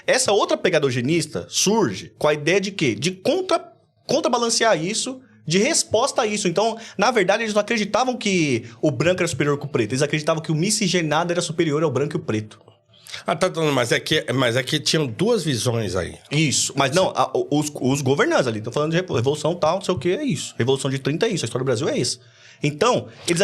Essa outra pegada eugenista surge com a ideia de quê? De contrabalancear isso, de resposta a isso. Então, na verdade, eles não acreditavam que o branco era superior que o preto. Eles acreditavam que o miscigenado era superior ao branco e o preto. Ah, tá, mas é que tinham duas visões aí. Isso. Mas não, os governantes ali estão falando de revolução tal, não sei o que, é isso. Revolução de 30 é isso. A história do Brasil é isso. Então, eles...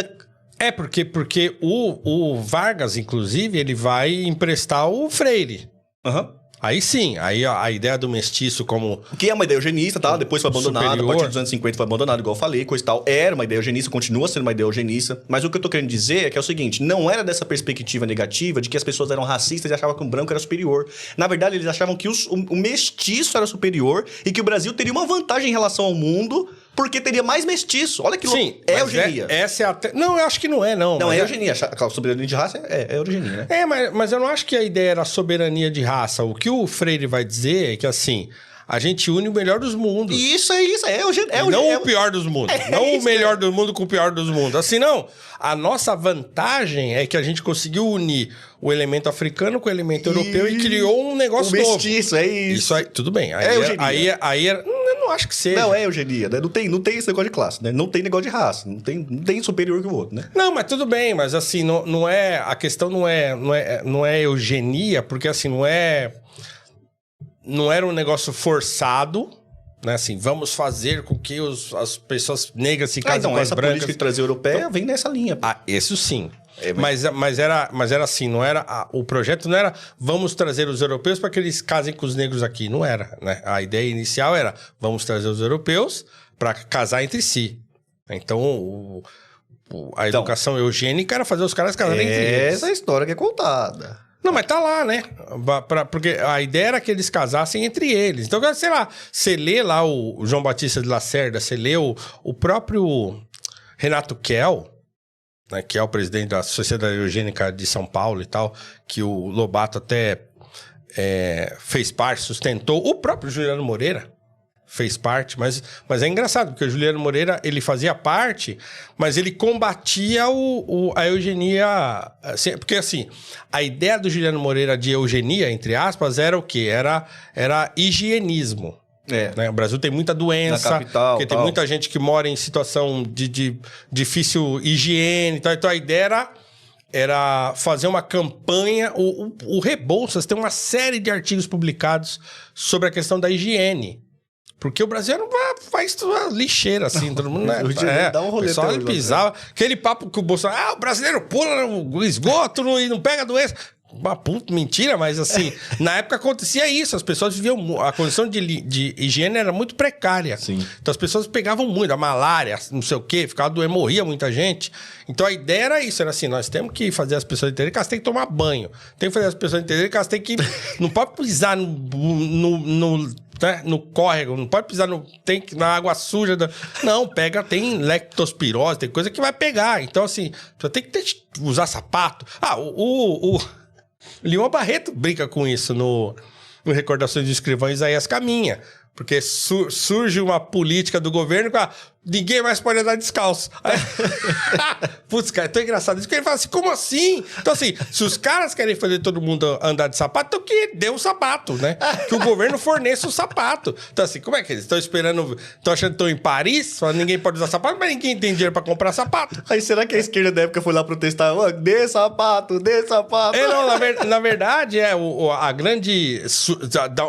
Porque o Vargas, inclusive, ele vai emprestar o Freire. Aham. Aí sim, aí a ideia do mestiço como... Que é uma ideia eugenista, tá? Depois foi abandonada, superior. a partir dos anos 50 foi abandonado, igual eu falei, coisa e tal. Era uma ideia eugenista, continua sendo uma ideia eugenista. Mas o que eu tô querendo dizer é que é o seguinte, não era dessa perspectiva negativa de que as pessoas eram racistas e achavam que o branco era superior. Na verdade, eles achavam que o mestiço era superior e que o Brasil teria uma vantagem em relação ao mundo porque teria mais mestiço. Olha que louco. Sim, é eugenia. Essa é até... Não, eu acho que não é, não. Não, é eugenia. A soberania de raça é eugenia, né? Mas eu não acho que a ideia era soberania de raça. O que o Freire vai dizer é que, assim, a gente une o melhor dos mundos. Isso, é eugenia. Não o pior dos mundos. Não o melhor do mundo com o pior dos mundos. Assim, não. A nossa vantagem é que a gente conseguiu unir o elemento africano com o elemento europeu e criou um negócio novo. O mestiço, é isso. Isso aí, tudo bem. É eugenia. Aí eu não acho que seja. Não, é eugenia, né? Não tem esse negócio de classe, né? Não tem negócio de raça. Não tem superior que o outro, né? Não, mas tudo bem. Mas assim, não é... A questão não é eugenia, porque assim, não era um negócio forçado, né? Assim, vamos fazer com que as pessoas negras se casem com as essa brancas. política de trazer europeia vem nessa linha. Ah, isso sim. Mas era assim, não era... O projeto não era vamos trazer os europeus para que eles casem com os negros aqui. Não era, né? A ideia inicial era vamos trazer os europeus para casar entre si. Então, a educação eugênica era fazer os caras casarem entre eles. Essa é a história que é contada. Não, mas tá lá, né? Porque a ideia era que eles casassem entre eles. Então, sei lá, você lê lá o João Batista de Lacerda, você lê o próprio Renato Kell, né, que é o presidente da Sociedade Eugênica de São Paulo e tal, que o Lobato até fez parte, sustentou. O próprio Juliano Moreira fez parte, mas é engraçado, porque o Juliano Moreira, ele fazia parte, mas ele combatia a eugenia, assim, porque assim, a ideia do Juliano Moreira de eugenia, entre aspas, era o quê? Era higienismo. Né? O Brasil tem muita doença, na capital, porque tem muita gente que mora em situação de difícil higiene, então a ideia era fazer uma campanha. O Rebouças tem uma série de artigos publicados sobre a questão da higiene. Porque o Brasil não faz lixeira, assim, todo mundo, né? Dá um rolê. O pessoal ele pisava. Aquele papo que o Bolsonaro... o brasileiro pula no esgoto e não pega doença. Uma puta mentira, mas assim, na época acontecia isso. As pessoas viviam... A condição de higiene era muito precária. Sim. Então as pessoas pegavam muito. A malária, não sei o quê, ficava doente, morria muita gente. Então a ideia era isso. Era assim, nós temos que fazer as pessoas entenderem que elas têm que tomar banho. Tem que fazer as pessoas entenderem que elas têm que... Não pode pisar no córrego, não pode pisar na água suja. Não, tem lectospirose, tem coisa que vai pegar. Então, assim, você tem que usar sapato. O Leon Barreto brinca com isso no Recordações do Escrivão Isaías Caminha. Porque surge uma política do governo que ninguém mais pode andar descalço. Aí, putz, cara, é tão engraçado isso. Porque ele fala assim, como assim? Então, assim, se os caras querem fazer todo mundo andar de sapato, então que dê um sapato, né? Que o governo forneça o sapato. Então, assim, como é que eles estão esperando? Estão achando que estão em Paris? Ninguém pode usar sapato, mas ninguém tem dinheiro pra comprar sapato. Aí, será que a esquerda da época foi lá protestar? Oh, dê sapato, dê sapato. Não, na verdade, a grande...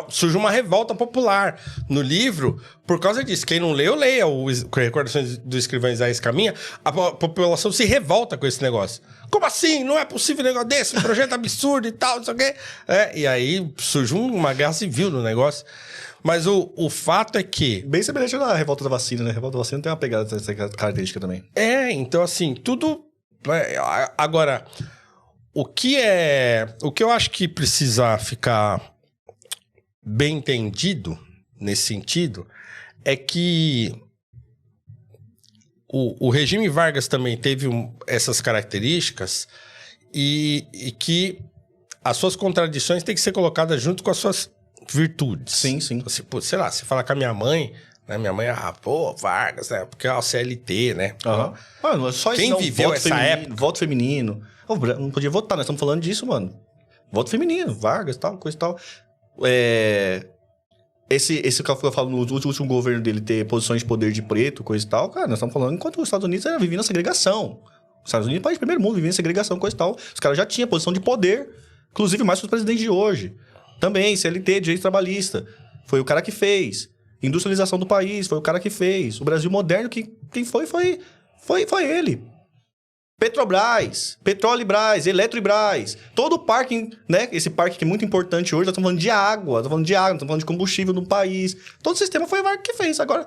Surge uma revolta popular no livro, por causa disso. Quem não leu, leia o Recordações do Escrivão Isaías Caminha. A população se revolta com esse negócio. Como assim? Não é possível um negócio desse? Um projeto absurdo e tal, não sei o quê. E aí surge uma guerra civil no negócio. Mas o fato é que... Bem semelhante na revolta da vacina, né? A revolta da vacina tem uma pegada dessa característica também. Então assim, tudo... Agora, o que eu acho que precisa ficar bem entendido nesse sentido é que o regime Vargas também teve essas características e que as suas contradições têm que ser colocadas junto com as suas virtudes. Sim, sim. Assim, sei lá, se falar com a minha mãe, né? Minha mãe, Vargas, né? Porque é o CLT, né? Mano, só isso. Quem viveu essa época? Voto feminino. Não podia votar, nós estamos falando disso, mano. Voto feminino, Vargas, tal, coisa e tal. Esse que eu falo no último governo dele ter posições de poder de preto, coisa e tal, cara, nós estamos falando enquanto os Estados Unidos vivia na segregação. Os Estados Unidos, país do primeiro mundo, vivia em segregação, coisa e tal. Os caras já tinham posição de poder, inclusive mais que os presidentes de hoje. Também, CLT, direito trabalhista. Foi o cara que fez. Industrialização do país, foi o cara que fez. O Brasil moderno, quem foi ele. Petrobras, Petrolibras, Eletrobras, todo o parque, né? Esse parque que é muito importante hoje, nós estamos falando de água, nós estamos falando de combustível no país. Todo o sistema foi o Vargas que fez. Agora,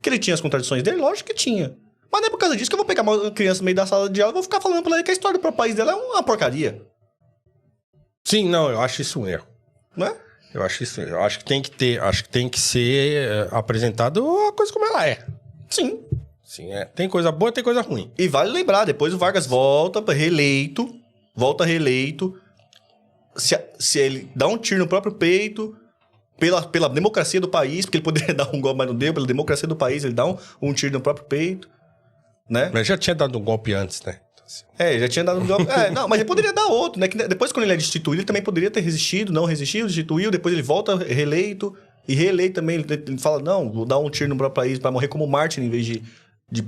que ele tinha as contradições dele? Lógico que tinha. Mas não é por causa disso que eu vou pegar uma criança no meio da sala de aula e vou ficar falando pra ela que a história do próprio país dela é uma porcaria. Sim, não, eu acho isso um erro. Não é? Eu acho isso, eu acho que tem que ser apresentado a coisa como ela é. Sim. Sim, tem coisa boa e tem coisa ruim. E vale lembrar, depois o Vargas volta reeleito. Se ele dá um tiro no próprio peito, pela democracia do país, porque ele poderia dar um golpe, mas não deu, pela democracia do país, ele dá um tiro no próprio peito, né? Mas já tinha dado um golpe antes, né? Já tinha dado um golpe. Não, mas ele poderia dar outro, né? Que depois, quando ele é destituído, ele também poderia ter resistido, não resistiu, destituiu, depois ele volta reeleito, e reeleito também, ele fala, não, vou dar um tiro no próprio país pra morrer como Martin, em vez de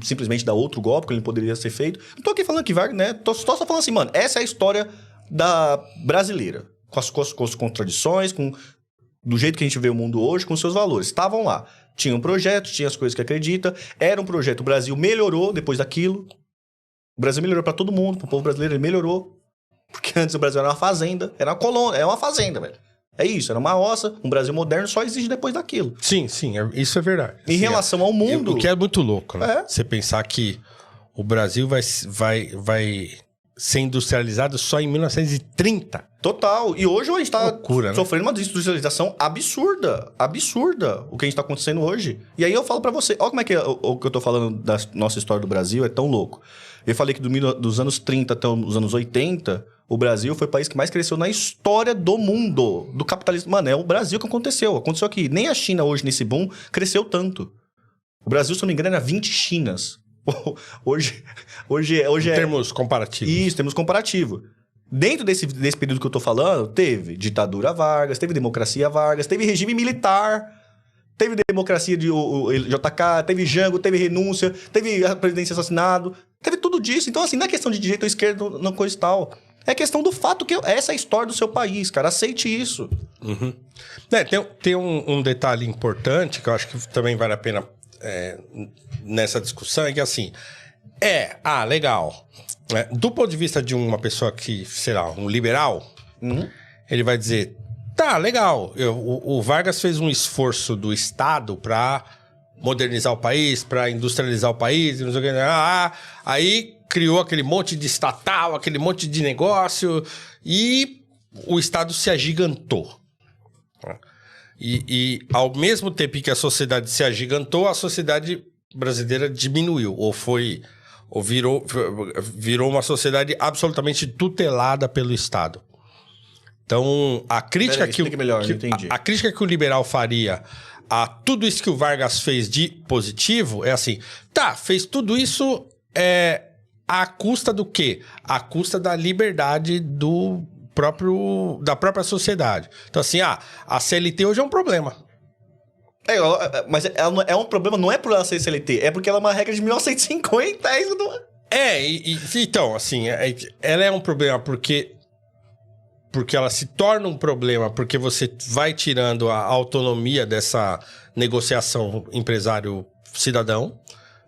simplesmente dar outro golpe, que ele poderia ser feito. Não tô aqui falando que Vargas, né? Tô só falando assim, mano, essa é a história da brasileira. Com as contradições, do jeito que a gente vê o mundo hoje, com seus valores. Estavam lá. Tinha um projeto, tinha as coisas que acredita. Era um projeto. O Brasil melhorou depois daquilo. O Brasil melhorou pra todo mundo, pro povo brasileiro, ele melhorou. Porque antes o Brasil era uma fazenda. Era uma colônia, é uma fazenda, velho. É isso, era uma roça. Um Brasil moderno só existe depois daquilo. Sim, isso é verdade. Em relação ao mundo... O que é muito louco, né? Você pensar que o Brasil vai ser industrializado só em 1930. Total. E hoje a gente tá sofrendo uma desindustrialização absurda. Absurda o que a gente tá acontecendo hoje. E aí eu falo pra você, olha como é que o que eu tô falando da nossa história do Brasil é tão louco. Eu falei que dos anos 30 até os anos 80... O Brasil foi o país que mais cresceu na história do mundo, do capitalismo. Mano, é o Brasil que aconteceu. Aconteceu aqui. Nem a China hoje, nesse boom, cresceu tanto. O Brasil, se não me engano, era 20 Chinas. Hoje em termos comparativos. Isso, termos comparativo. Dentro desse período que eu tô falando, teve ditadura Vargas, teve democracia Vargas, teve regime militar, teve democracia de JK, teve Jango, teve renúncia, teve a presidência assassinado, teve tudo disso. Então, assim, não é questão de direita ou esquerda, não coisa e tal. É questão do fato que essa é a história do seu país, cara. Aceite isso. Uhum. Tem um detalhe importante que eu acho que também vale a pena nessa discussão, é que assim... legal. Do ponto de vista de uma pessoa que, sei lá, um liberal, ele vai dizer, tá, legal, o Vargas fez um esforço do Estado para modernizar o país, para industrializar o país, não sei o que, aí criou aquele monte de estatal, aquele monte de negócio, e o Estado se agigantou. E ao mesmo tempo que a sociedade se agigantou, a sociedade brasileira diminuiu, ou virou uma sociedade absolutamente tutelada pelo Estado. Então, a crítica a crítica que o liberal faria a tudo isso que o Vargas fez de positivo é assim, fez tudo isso à custa do quê? À custa da liberdade da própria sociedade. Então, assim, a CLT hoje é um problema. Mas é um problema, não é por ela ser CLT, é porque ela é uma regra de 1950. Então, assim, ela é um problema porque ela se torna um problema porque você vai tirando a autonomia dessa negociação empresário-cidadão,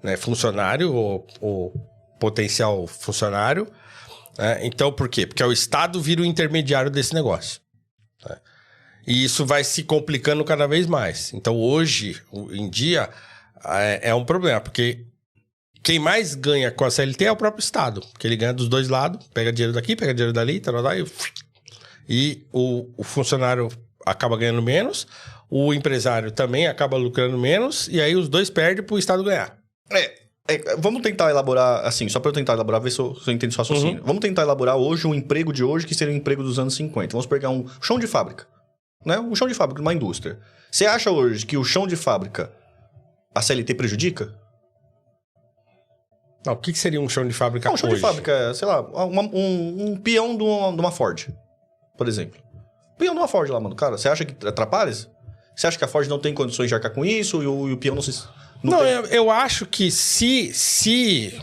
né, funcionário ou potencial funcionário. Né? Então, por quê? Porque o Estado vira o intermediário desse negócio. Né? E isso vai se complicando cada vez mais. Então, hoje, em dia, é um problema, porque quem mais ganha com a CLT é o próprio Estado, porque ele ganha dos dois lados, pega dinheiro daqui, pega dinheiro dali, e o funcionário acaba ganhando menos, o empresário também acaba lucrando menos, e aí os dois perdem para o Estado ganhar. Vamos tentar elaborar, assim, só para eu tentar elaborar, ver se eu entendo seu raciocínio. Vamos tentar elaborar hoje um emprego de hoje que seria um emprego dos anos 50. Vamos pegar um chão de fábrica, né? Um chão de fábrica, uma indústria. Você acha hoje que o chão de fábrica, a CLT prejudica? Não, o que seria um chão de fábrica hoje? Um chão de fábrica é, sei lá, um peão de uma Ford, por exemplo. peão numa Ford lá, mano. Cara, você acha que atrapalha? Você acha que a Ford não tem condições de arcar com isso e o peão não se... Não, tem... eu acho que se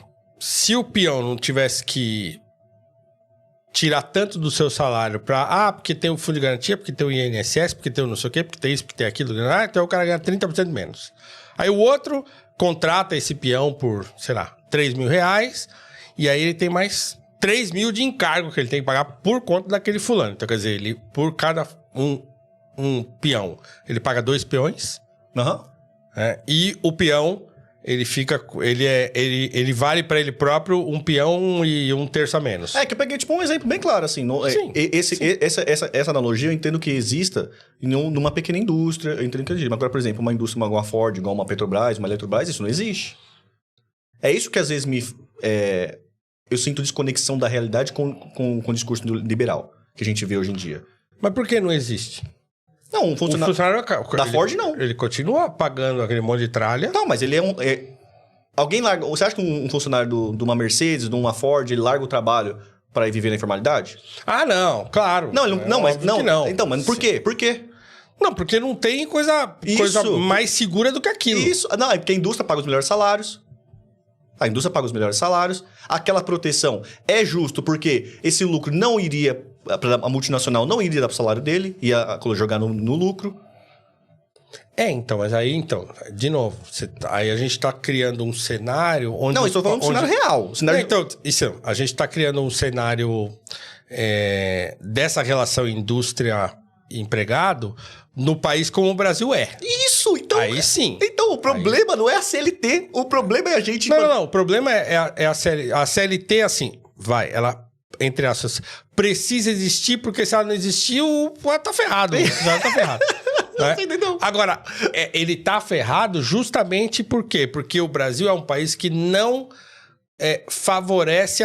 o peão não tivesse que tirar tanto do seu salário pra... porque tem o fundo de garantia, porque tem o INSS, porque tem o não sei o quê, porque tem isso, porque tem aquilo. Então o cara ganha 30% menos. Aí o outro contrata esse peão por, sei lá, 3 mil reais, e aí ele tem mais 3 mil de encargo que ele tem que pagar por conta daquele fulano. Então, quer dizer, ele, por cada um peão, ele paga 2 peões, e o peão, ele fica, ele vale pra ele próprio um peão e um terço a menos. Que eu peguei tipo um exemplo bem claro, assim. Sim, Essa analogia eu entendo que exista numa pequena indústria, eu entendo que existe. Mas agora, por exemplo, uma indústria igual uma Ford, igual uma Petrobras, uma Eletrobras, isso não existe. É isso que às vezes eu sinto desconexão da realidade com o discurso liberal que a gente vê hoje em dia. Mas por que não existe? Não, O funcionário da Ford, não. Ele continua pagando aquele monte de tralha. Não, mas ele alguém larga... Você acha que um funcionário de uma Mercedes, de uma Ford, ele larga o trabalho para ir viver na informalidade? Não, claro. Não, mas não. Não. Então, mas por quê? Por quê? Não, porque não tem coisa mais segura do que aquilo. Isso. Não, é porque a indústria paga os melhores salários. A indústria paga os melhores salários. Aquela proteção é justo porque esse lucro não iria... A multinacional não iria dar pro salário dele, ia jogar no lucro. Então, mas aí, de novo, aí a gente tá criando um cenário onde... Não, eu estou falando de um cenário real. A gente tá criando um cenário dessa relação indústria-empregado no país como o Brasil é. Isso, então... Aí sim. Então, o problema não é a CLT, o problema é a gente... Não, o problema é a CLT, assim, ela... Entre aspas, precisa existir, porque se ela não existir, tá ferrado. Já tá ferrado. Né? Agora, ele tá ferrado justamente por quê? Porque o Brasil é um país que não favorece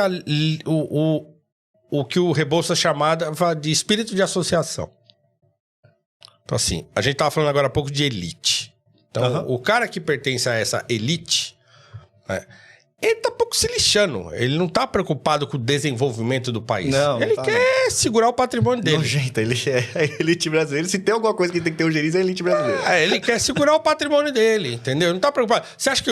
o que o Rebouças chamava de espírito de associação. Então, assim, a gente tava falando agora há pouco de elite. Então, o cara que pertence a essa elite... Ele tá pouco se lixando. Ele não tá preocupado com o desenvolvimento do país. Ele quer segurar o patrimônio dele. Nojento, ele é a elite brasileira. Se tem alguma coisa que tem que ter o Geriz, é a elite brasileira. Ele quer segurar o patrimônio dele, entendeu? Ele não tá preocupado. Você acha que